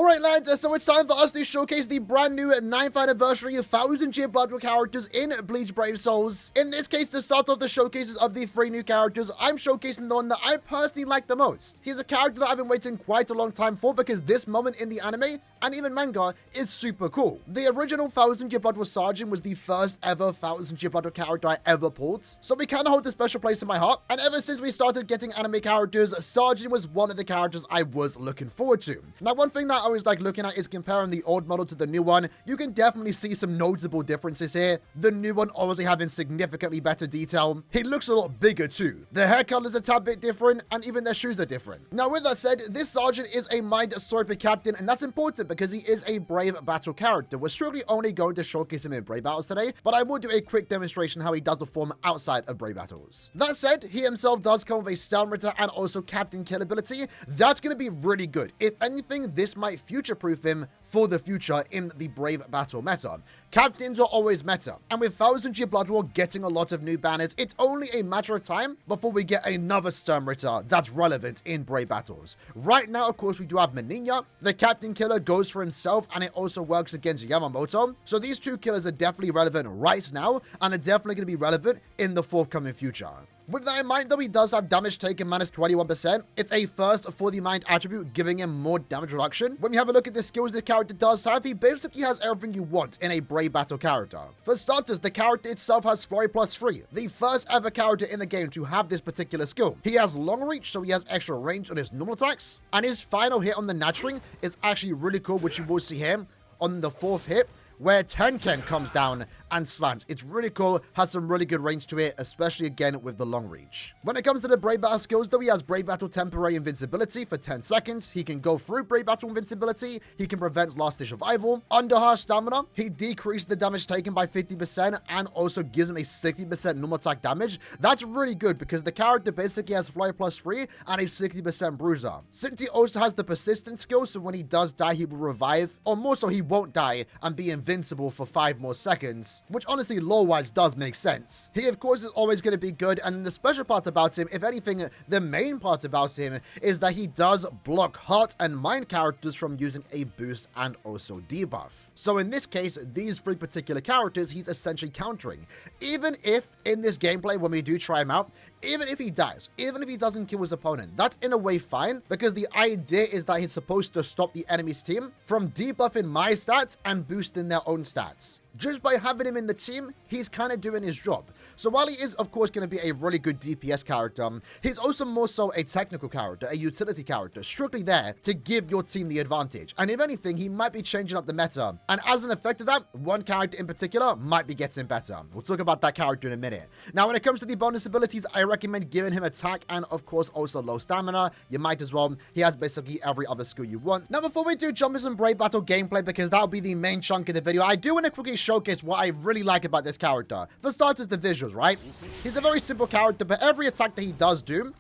Alright lads, so it's time for us to showcase the brand new 9th anniversary 1000-year Blood War characters in Bleach Brave Souls. In this case, to start off the showcases of the 3 new characters, I'm showcasing the one that I personally like the most. He's a character that I've been waiting quite a long time for because this moment in the anime, and even manga, is super cool. The original 1000-year Blood War SAJIN was the first ever 1000-year Blood War character I ever pulled, so we kind of hold a special place in my heart, and ever since we started getting anime characters, SAJIN was one of the characters I was looking forward to. Now, one thing that I always like looking at is comparing the old model to the new one. You can definitely see some notable differences here. The new one obviously having significantly better detail. He looks a lot bigger too. The hair colors are a tad bit different, and even their shoes are different. Now, with that said, this sergeant is a mind swiper captain, and that's important because he is a brave battle character. We're strictly only going to showcase him in brave battles today, but I will do a quick demonstration how he does perform outside of brave battles. That said, he himself does come with a Stelritter and also captain kill ability. That's going to be really good. If anything, this might future-proof him for the future in the brave battle meta. Captains are always meta, and with 1000-year Blood War getting a lot of new banners, it's only a matter of time before we get another Sturmritter that's relevant in brave battles. Right now, of course, we do have Meninya. The captain killer goes for himself, and it also works against Yamamoto. So these 2 killers are definitely relevant right now, and are definitely going to be relevant in the forthcoming future. With that in mind, though, he does have damage taken minus 21%. It's a first for the mind attribute, giving him more damage reduction. When we have a look at the skills the character does have, he basically has everything you want in a brave battle character. For starters, the character itself has Flurry plus 3, the first ever character in the game to have this particular skill. He has long reach, so he has extra range on his normal attacks, and his final hit on the Natchering is actually really cool, which you will see here on the 4th hit, where Tenken comes down and slams. It's really cool, has some really good range to it, especially again with the long reach. When it comes to the Brave Battle skills, though, he has Brave Battle temporary invincibility for 10 seconds. He can go through Brave Battle invincibility. He can prevent last ditch survival. Under harsh stamina, he decreases the damage taken by 50% and also gives him a 60% normal attack damage. That's really good because the character basically has Flyer plus 3 and a 60% bruiser. Since he also has the persistent skill, so when he does die, he will revive, or more so, he won't die and be invincible for 5 more seconds. Which honestly, lore-wise, does make sense. He, of course, is always going to be good, and the special part about him, if anything, the main part about him, is that he does block heart and mind characters from using a boost and also debuff. So in this case, these 3 particular characters, he's essentially countering. Even if, in this gameplay, when we do try him out, even if he dies, even if he doesn't kill his opponent, that's in a way fine, because the idea is that he's supposed to stop the enemy's team from debuffing my stats and boosting their own stats. Just by having him in the team, he's kind of doing his job. So while he is, of course, going to be a really good DPS character, he's also more so a technical character, a utility character, strictly there to give your team the advantage. And if anything, he might be changing up the meta. And as an effect of that, one character in particular might be getting better. We'll talk about that character in a minute. Now, when it comes to the bonus abilities, I recommend giving him attack and, of course, also low stamina. You might as well. He has basically every other skill you want. Now, before we do jump into some Brave Battle gameplay, because that'll be the main chunk of the video, I do want to quickly showcase what I really like about this character. For starters, the visuals, right? He's a very simple character, but every attack that he does do,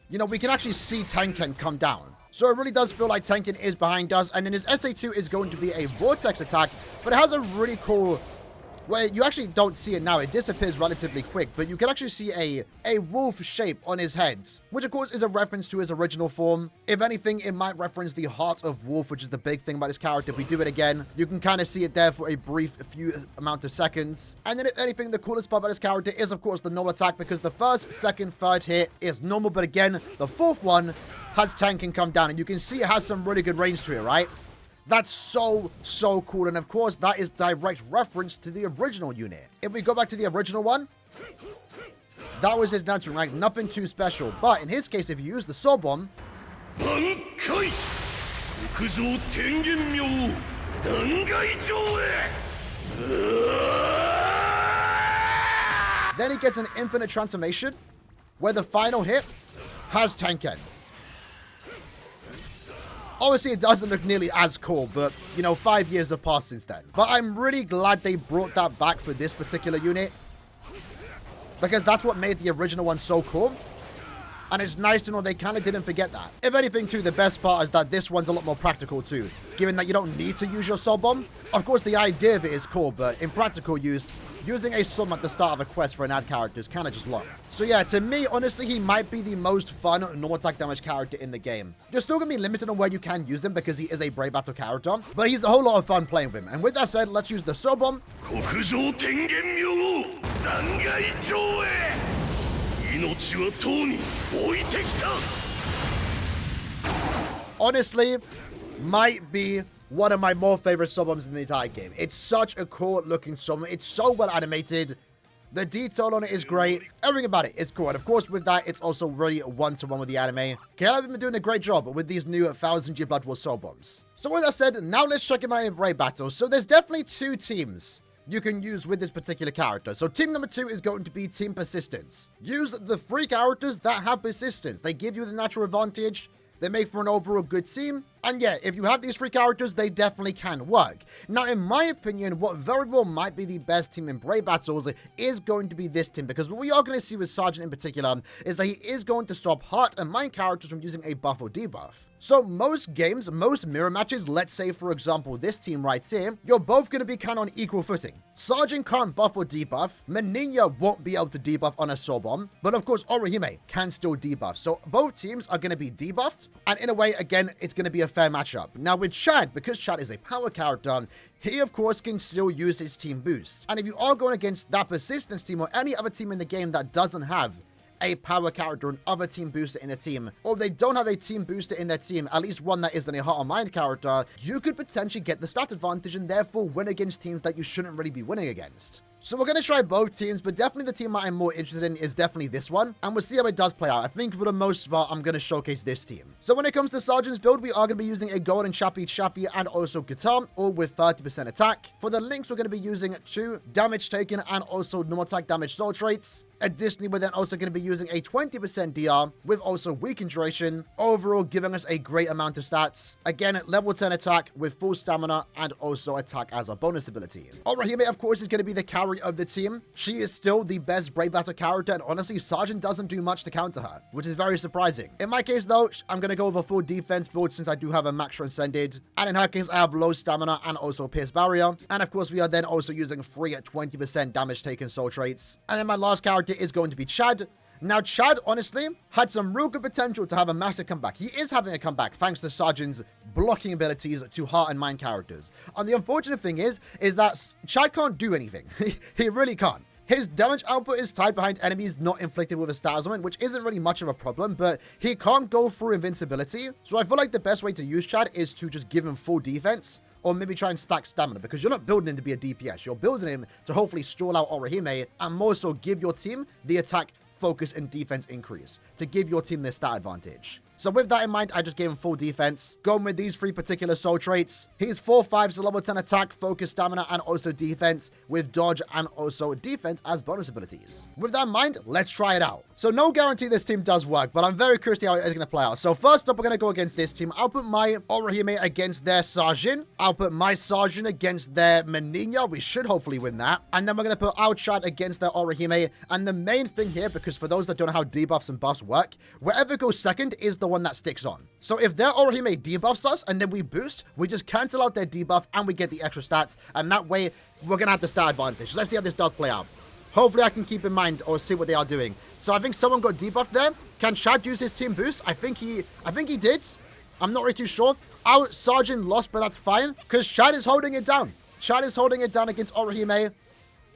you know, we can actually see Tenken come down. So it really does feel like Tenken is behind us, and then his SA2 is going to be a vortex attack, but it has a really cool... Well, you actually don't see it now. It disappears relatively quick, but you can actually see a wolf shape on his head, which of course is a reference to his original form. If anything, it might reference the heart of wolf, which is the big thing about this character. If we do it again, you can kind of see it there for a brief few amount of seconds. And then if anything, the coolest part about this character is of course the normal attack, because the first, second, third hit is normal, but again, the 4th one has Tenken come down, and you can see it has some really good range to it, right? That's so cool, and of course, that is direct reference to the original unit. If we go back to the original one, that was his natural rank, nothing too special. But in his case, if you use the Soul Bomb, then he gets an infinite transformation, where the final hit has Tenken. Obviously, it doesn't look nearly as cool, but, you know, 5 years have passed since then. But I'm really glad they brought that back for this particular unit, because that's what made the original one so cool. And it's nice to know they kind of didn't forget that. If anything, too, the best part is that this one's a lot more practical, too. Given that you don't need to use your soul bomb. Of course, the idea of it is cool, but in practical use, using a sum at the start of a quest for an ad character is kind of just long. So yeah, to me, honestly, he might be the most fun normal attack damage character in the game. You're still going to be limited on where you can use him because he is a Brave Battle character, but he's a whole lot of fun playing with him. And with that said, let's use the soul bomb. Honestly, might be one of my more favorite summons in the entire game. It's such a cool looking summon. It's so well animated. The detail on it is great. Everything about it is cool. And of course, with that, it's also really one-to-one with the anime. KL have been doing a great job with these new 1000 Year Blood War soul bombs. So with that said, now let's check him out in Brave Battle. So there's definitely two teams you can use with this particular character. So team number 2 is going to be Team Persistence. Use the 3 characters that have persistence. They give you the natural advantage. They make for an overall good team. And yeah, if you have these 3 characters, they definitely can work. Now, in my opinion, what very well might be the best team in Brave Battles is going to be this team. Because what we are going to see with SAJIN in particular is that he is going to stop heart and mind characters from using a buff or debuff. So most games, most mirror matches, let's say for example this team right here, you're both going to be kind of on equal footing. SAJIN can't buff or debuff, Meninya won't be able to debuff on a soul bomb, but of course Aaroniero can still debuff. So both teams are going to be debuffed, and in a way, again, it's going to be a fair matchup. Now with Chad, because Chad is a power character, he of course can still use his team boost. And if you are going against that persistence team or any other team in the game that doesn't have a power character, an other team booster in the team, or they don't have a team booster in their team, at least one that isn't a heart or mind character, you could potentially get the stat advantage and therefore win against teams that you shouldn't really be winning against. So we're going to try both teams, but definitely the team that I'm more interested in is definitely this one, and we'll see how it does play out. I think for the most part, I'm going to showcase this team. So when it comes to SAJIN's build, we are going to be using a golden Chappie and also guitar, all with 30% attack. For the links, we're going to be using 2 damage taken and also normal attack damage soul traits. Additionally, we're then also going to be using a 20% DR with also weakened duration, overall giving us a great amount of stats. Again, level 10 attack with full stamina and also attack as a bonus ability. Aaroniero, of course, is going to be the carry of the team. She is still the best Brave Battle character, and honestly, SAJIN doesn't do much to counter her, which is very surprising. In my case, though, I'm going to go with a full defense build since I do have a max transcended, and in her case, I have low stamina and also pierce barrier. And of course, we are then also using free at 20% damage taken soul traits. And then my last character is going to be Chad. Now, Chad, honestly, had some real good potential to have a massive comeback. He is having a comeback thanks to SAJIN's blocking abilities to heart and mind characters. And the unfortunate thing is that Chad can't do anything. He really can't. His damage output is tied behind enemies not inflicted with a stat element, which isn't really much of a problem, but he can't go through invincibility. So I feel like the best way to use Chad is to just give him full defense, or maybe try and stack stamina, because you're not building him to be a DPS. You're building him to hopefully stall out Aaroniero and more so give your team the attack, focus, and defense increase to give your team their stat advantage. So with that in mind, I just gave him full defense. Going with these 3 particular soul traits. He's 4/5, so level 10 attack, focus, stamina, and also defense with dodge and also defense as bonus abilities. With that in mind, let's try it out. So no guarantee this team does work, but I'm very curious to how it is going to play out. So first up, we're going to go against this team. I'll put my Aaroniero against their SAJIN. I'll put my SAJIN against their Meninya. We should hopefully win that. And then we're going to put our Chad against their Aaroniero. And the main thing here, because for those that don't know how debuffs and buffs work, wherever goes second is the one that sticks on. So if their Aaroniero debuffs us and then we boost, we just cancel out their debuff and we get the extra stats. And that way, we're going to have the stat advantage. Let's see how this does play out. Hopefully I can keep in mind or see what they are doing. So I think someone got debuffed there. Can Chad use his team boost? I think he did. I'm not really too sure. Our SAJIN lost, but that's fine because Chad is holding it down. Chad is holding it down against Aaroniero.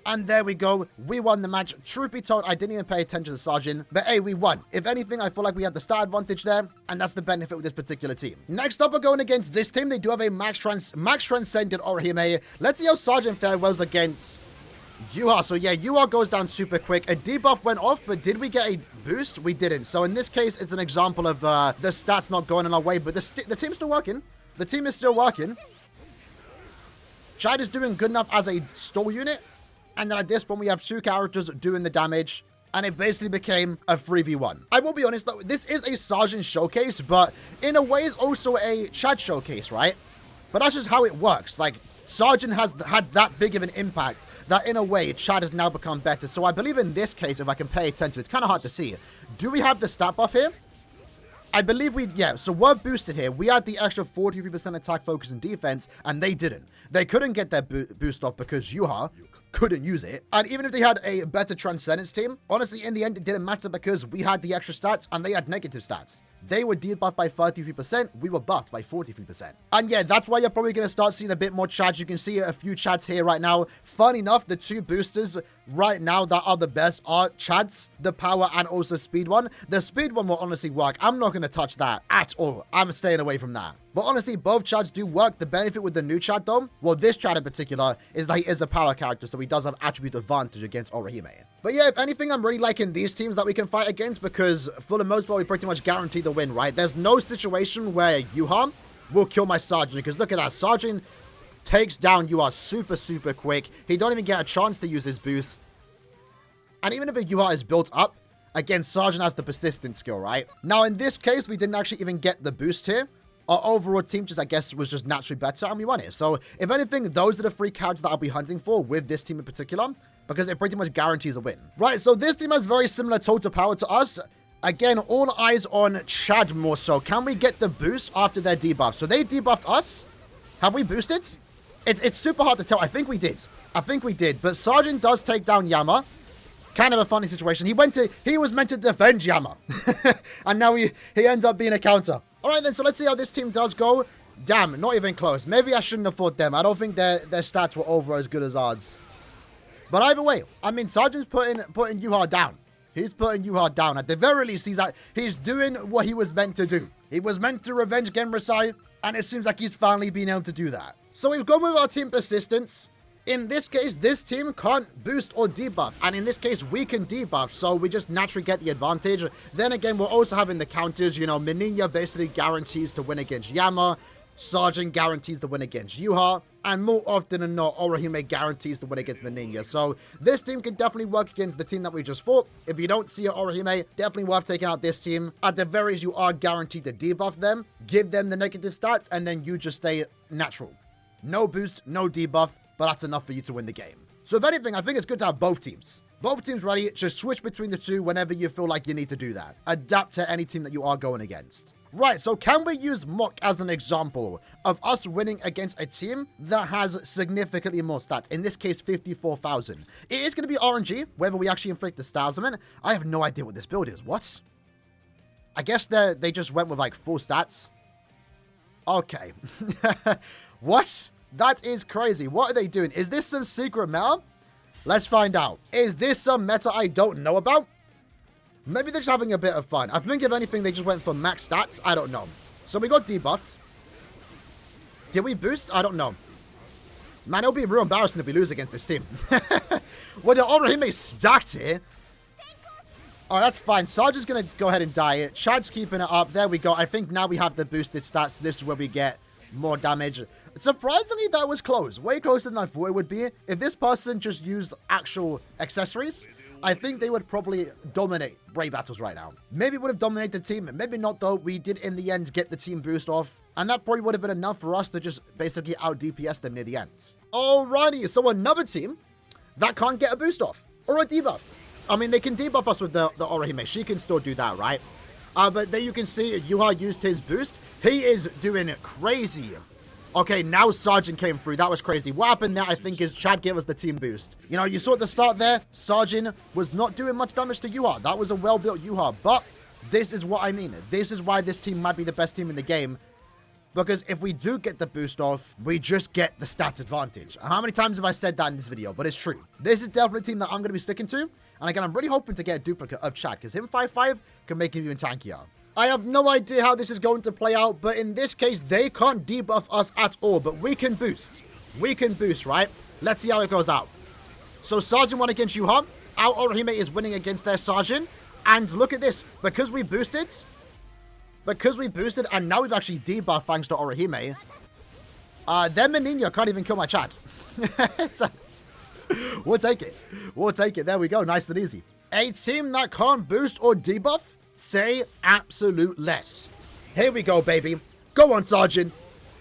And there we go. We won the match. Truth be told, I didn't even pay attention to SAJIN. But hey, we won. If anything, I feel like we had the star advantage there. And that's the benefit with this particular team. Next up, we're going against this team. They do have a max transcended Aaroniero. Let's see how SAJIN fares against Yuha. So yeah, Yuha goes down super quick. A debuff went off, but did we get a boost? We didn't. So in this case, it's an example of the stats not going in our way. But the team's still working. The team is still working. Chad is doing good enough as a stall unit. And then at this point, we have 2 characters doing the damage. And it basically became a 3v1. I will be honest, though, this is a SAJIN showcase, but in a way, it's also a Chad showcase, right? But that's just how it works. Like, SAJIN has had that big of an impact that in a way, Chad has now become better. So I believe in this case, if I can pay attention, it's kind of hard to see. Do we have the stat buff here? I believe yeah, so we're boosted here. We had the extra 43% attack, focus, and defense, and they didn't. They couldn't get their boost off because Yuha couldn't use it. And even if they had a better Transcendence team, honestly, in the end, it didn't matter because we had the extra stats and they had negative stats. They were debuffed by 33%, we were buffed by 43%. And yeah, that's why you're probably going to start seeing a bit more chads. You can see a few chads here right now. Fun enough, the two boosters right now that are the best are chads, the power, and also speed one. The speed one will honestly work. I'm not going to touch that at all. I'm staying away from that. But honestly, both chads do work. The benefit with the new chad though, well, this chad in particular, is that he is a power character, so he does have attribute advantage against Orihime. But yeah, if anything, I'm really liking these teams that we can fight against because for the most part, we pretty much guarantee the win, right? There's no situation where Yuha will kill my SAJIN because look at that. SAJIN takes down Yuha super quick. He don't even get a chance to use his boost. And even if a Yuha is built up, again, SAJIN has the persistent skill, right? Now, in this case, we didn't actually even get the boost here. Our overall team just, I guess, was just naturally better, and we won it. So, if anything, those are the 3 characters that I'll be hunting for with this team in particular, because it pretty much guarantees a win. Right, so this team has very similar total power to us. Again, all eyes on Chad more so. Can we get the boost after their debuff? So, they debuffed us. Have we boosted? It's super hard to tell. I think we did. But SAJIN does take down Yama. Kind of a funny situation. He was meant to defend Yama. And now he ends up being a counter. Alright then, so let's see how this team does go. Damn, not even close. Maybe I shouldn't have fought them. I don't think their stats were over as good as ours. But either way, I mean, SAJIN's putting Yuha down. He's putting Yuha down. At the very least, he's doing what he was meant to do. He was meant to revenge Genrisai, and it seems like he's finally been able to do that. So we've gone with our team persistence. In this case, this team can't boost or debuff. And in this case, we can debuff. So we just naturally get the advantage. Then again, we're also having the counters. You know, Meninya basically guarantees to win against Yama. SAJIN guarantees to win against Yuha. And more often than not, Orihime guarantees to win against Meninya. So this team can definitely work against the team that we just fought. If you don't see Orihime, definitely worth taking out this team. At the very least, you are guaranteed to debuff them. Give them the negative stats. And then you just stay natural. No boost, no debuff. But that's enough for you to win the game. So if anything, I think it's good to have both teams. Both teams ready. Just switch between the two whenever you feel like you need to do that. Adapt to any team that you are going against. Right, so can we use Mock as an example of us winning against a team that has significantly more stats? In this case, 54,000. It is going to be RNG, whether we actually inflict the styles of it. I have no idea what this build is. What? I guess they just went with like full stats. Okay. What? That is crazy. What are they doing? Is this some secret meta? Let's find out. Is this some meta I don't know about? Maybe they're just having a bit of fun. I think if anything, they just went for max stats. I don't know. So we got debuffed. Did we boost? I don't know. Man, it'll be real embarrassing if we lose against this team. Well, the Orihime stacked here. Oh, that's fine. SAJIN's going to go ahead and die. Chad's keeping it up. There we go. I think now we have the boosted stats. This is where we get more damage. Surprisingly, that was close. Way closer than I thought it would be. If this person just used actual accessories, I think they would probably dominate Brave Battles right now. Maybe it would have dominated the team. Maybe not, though. We did, in the end, get the team boost off. And that probably would have been enough for us to just basically out-DPS them near the end. Alrighty, so another team that can't get a boost off. Or a debuff. I mean, they can debuff us with the Orihime. She can still do that, right? But there you can see Yuha used his boost. He is doing crazy. Okay, now SAJIN came through. That was crazy. What happened there, I think, is Chad gave us the team boost. You know, you saw at the start there, SAJIN was not doing much damage to Yuha. That was a well-built Yuha. But this is what I mean. This is why this team might be the best team in the game. Because if we do get the boost off, we just get the stat advantage. How many times have I said that in this video? But it's true. This is definitely a team that I'm going to be sticking to. And again, I'm really hoping to get a duplicate of Chad. Because him 5-5 can make him even tankier. I have no idea how this is going to play out, but in this case, they can't debuff us at all, but we can boost. We can boost, right? Let's see how it goes out. So SAJIN won against Yuha. Our Orihime is winning against their SAJIN. And look at this. Because we boosted, and now we've actually debuffed thanks to Orihime, then Meninya can't even kill my Chad. So, we'll take it. We'll take it. There we go. Nice and easy. A team that can't boost or debuff? Say absolute less. Here we go, baby. Go on, SAJIN.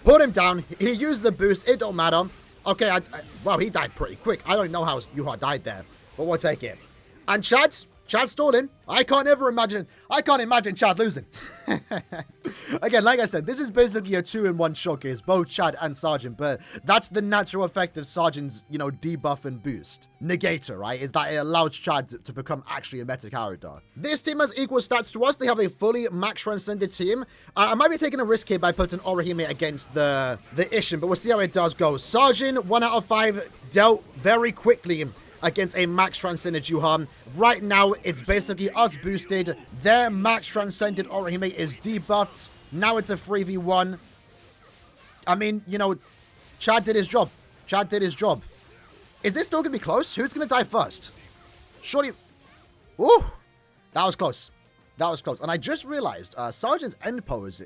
Put him down. He used the boost. It don't matter. Okay, well, he died pretty quick. I don't know how Yuha died there, but we'll take it. And Chad Chad's stalling. I can't imagine Chad losing. Again, like I said, this is basically a 2-in-1 showcase, both Chad and SAJIN, but that's the natural effect of SAJIN's, you know, debuff and boost. Negator, right, is that it allows Chad to become actually a meta character. This team has equal stats to us. They have a fully max transcended team. I might be taking a risk here by putting Aaroniero against the Ishin, but we'll see how it does go. SAJIN, 1 out of 5, dealt very quickly against a max transcended Yuha. Right now, it's basically us boosted. Their max transcended Aaroniero is debuffed. Now it's a 3v1. I mean, you know, Chad did his job. Chad did his job. Is this still going to be close? Who's going to die first? Surely... Ooh! That was close. That was close. And I just realized, SAJIN's end pose,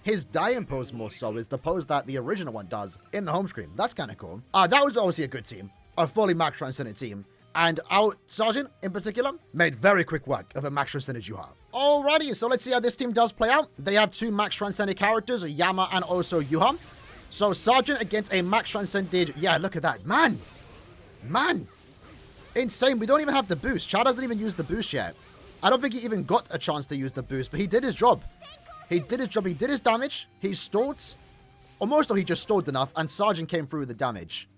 his dying pose more so, is the pose that the original one does in the home screen. That's kind of cool. That was obviously a good team. A fully max transcended team. And our SAJIN, in particular, made very quick work of a max transcended Yuha. Alrighty, so let's see how this team does play out. They have 2 max transcended characters, Yama and also Yuha. So SAJIN against a max transcended... Yeah, look at that. Man! Man! Insane. We don't even have the boost. Chad hasn't even used the boost yet. I don't think he even got a chance to use the boost, but he did his job. He did his job. He did his damage. He stalled. Or most of he just stalled enough, and SAJIN came through with the damage.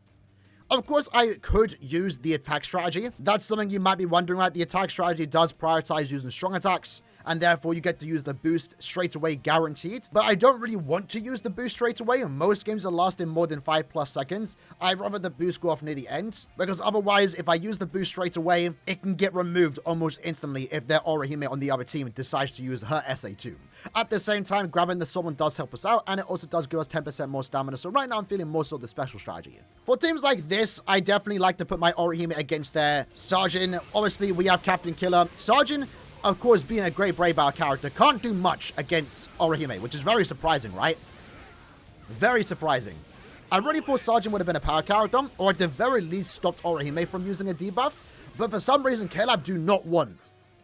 Of course, I could use the attack strategy. That's something you might be wondering about. The attack strategy does prioritize using strong attacks, and therefore you get to use the boost straight away guaranteed. But I don't really want to use the boost straight away. Most games are lasting more than 5+ seconds. I'd rather the boost go off near the end, because otherwise, if I use the boost straight away, it can get removed almost instantly if their Aaroniero on the other team decides to use her SA2. At the same time, grabbing the someone does help us out, and it also does give us 10% more stamina. So right now, I'm feeling more so the special strategy. For teams like this, I definitely like to put my Aaroniero against their SAJIN. Obviously, we have Captain Killer. SAJIN, of course, being a great Brave Battle character, can't do much against Aaroniero, which is very surprising, right? Very surprising. I really thought SAJIN would have been a power character, or at the very least stopped Aaroniero from using a debuff. But for some reason, Caleb do not want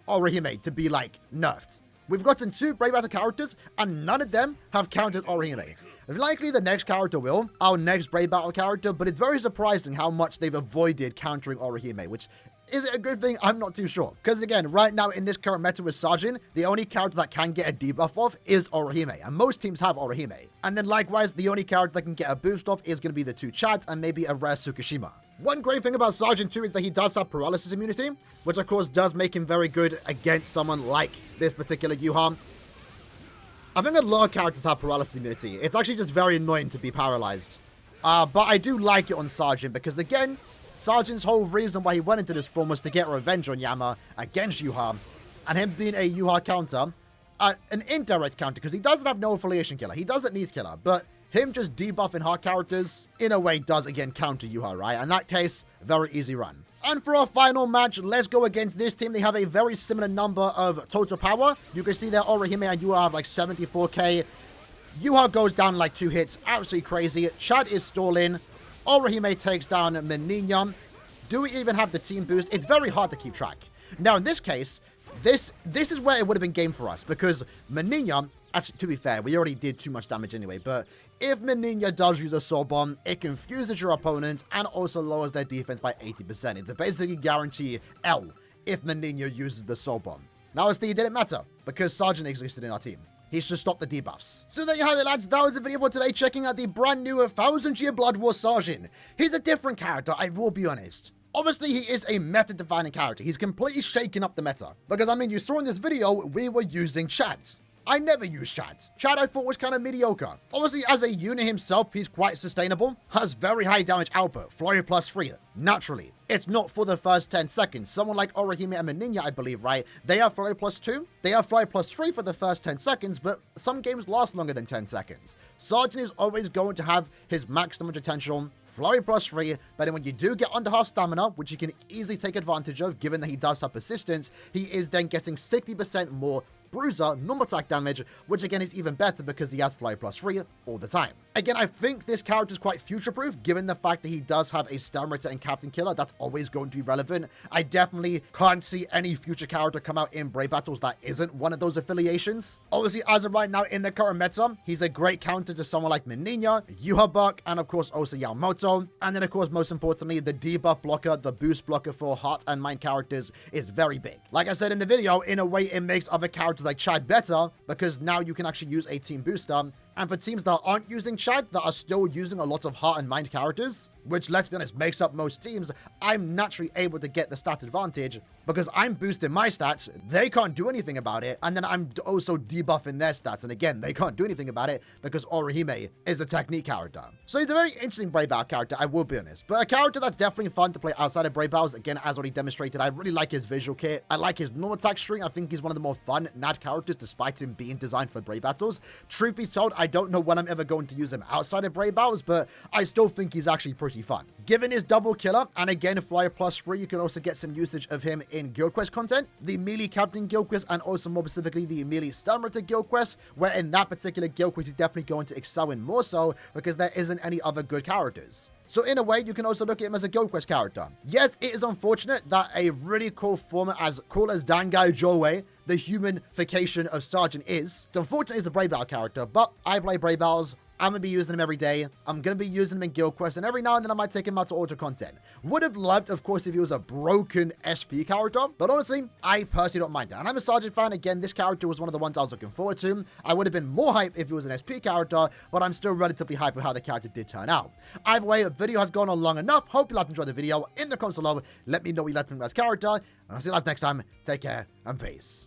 Aaroniero to be, like, nerfed. We've gotten 2 Brave Battle characters, and none of them have countered Aaroniero. Likely the next character will, our next Brave Battle character, but it's very surprising how much they've avoided countering Aaroniero, which... Is it a good thing? I'm not too sure. Because again, right now in this current meta with SAJIN, the only character that can get a debuff off is Aaroniero. And most teams have Aaroniero. And then likewise, the only character that can get a boost off is going to be the 2 Chads and maybe a rare Tsukishima. One great thing about SAJIN too is that he does have paralysis immunity, which of course does make him very good against someone like this particular Yuha. I think a lot of characters have paralysis immunity. It's actually just very annoying to be paralyzed. But I do like it on SAJIN because again, SAJIN's whole reason why he went into this form was to get revenge on Yama against Yuha, and him being a Yuha counter, an indirect counter, because he doesn't have no affiliation killer. He doesn't need killer, but him just debuffing hard characters, in a way, does again counter Yuha, right? In that case, very easy run. And for our final match, let's go against this team. They have a very similar number of total power. You can see that Aaroniero and Yuha have like 74k. Yuha goes down like 2 hits, absolutely crazy. Chad is stalling. Aaroniero takes down Menina. Do we even have the team boost? It's very hard to keep track. Now, in this case, this is where it would have been game for us, because Menina, actually, to be fair, we already did too much damage anyway, but if Menina does use a Soul Bomb, it confuses your opponent and also lowers their defense by 80%. It's a basically guarantee L if Menina uses the Soul Bomb. Now, obviously, it didn't matter, because SAJIN existed in our team. He should stop the debuffs. So there you have it, lads. That was the video for today, checking out the brand new 1000-year Blood War SAJIN. He's a different character, I will be honest. Obviously, he is a meta-defining character. He's completely shaken up the meta. Because, I mean, you saw in this video, we were using Chads. I never used Chads. Chad I thought was kind of mediocre. Obviously, as a unit himself, he's quite sustainable. Has very high damage output. Flurry +3. Naturally. It's not for the first 10 seconds. Someone like Aaroniero and Menina, I believe, right? They have Flurry +2. They have Flurry +3 for the first 10 seconds, but some games last longer than 10 seconds. SAJIN is always going to have his max damage potential, Flurry +3, but then when you do get under half stamina, which you can easily take advantage of, given that he does have persistence, he is then getting 60% more Bruiser, normal attack damage, which again is even better because he has Fly +3 all the time. Again, I think this character is quite future-proof, given the fact that he does have a Stamina and Captain Killer. That's always going to be relevant. I definitely can't see any future character come out in Brave Battles that isn't one of those affiliations. Obviously, as of right now in the current meta, he's a great counter to someone like Mininya, Yuha, and of course also Yamamoto. And then of course, most importantly, the debuff blocker, the boost blocker for heart and mind characters is very big. Like I said in the video, in a way it makes other characters like Chad better, because now you can actually use a team booster. And for teams that aren't using Chad, that are still using a lot of heart and mind characters, which, let's be honest, makes up most teams, I'm naturally able to get the stat advantage because I'm boosting my stats, they can't do anything about it, and then I'm also debuffing their stats, and again, they can't do anything about it because Orihime is a technique character. So he's a very interesting Brave Battle character, I will be honest, but a character that's definitely fun to play outside of Brave Battles. Again, as already demonstrated, I really like his visual kit, I like his normal attack string, I think he's one of the more fun NAD characters despite him being designed for Brave Battles. Truth be told, I don't know when I'm ever going to use him outside of Brave Battles, but I still think he's actually pretty fun. Given his double killer, and again, Flyer +3, you can also get some usage of him in Guild Quest content, the Melee Captain Guild Quest, and also more specifically the Melee Stamina Guild Quest, where in that particular Guild Quest, he's definitely going to excel in more so, because there isn't any other good characters. So in a way, you can also look at him as a Guild Quest character. Yes, it is unfortunate that a really cool format as cool as Dangai Joe, the humanification of SAJIN is. So unfortunately, he's a Brave Battle character, but I play Brave Battles. I'm going to be using him every day. I'm going to be using him in Guild Quest, and every now and then I might take him out to auto content. Would have loved, of course, if he was a broken SP character, but honestly, I personally don't mind that. And I'm a SAJIN fan. Again, this character was one of the ones I was looking forward to. I would have been more hyped if he was an SP character, but I'm still relatively hyped with how the character did turn out. Either way, the video has gone on long enough. Hope you liked and enjoyed the video. In the comments below, let me know what you liked from this character. And I'll see you guys next time. Take care and peace.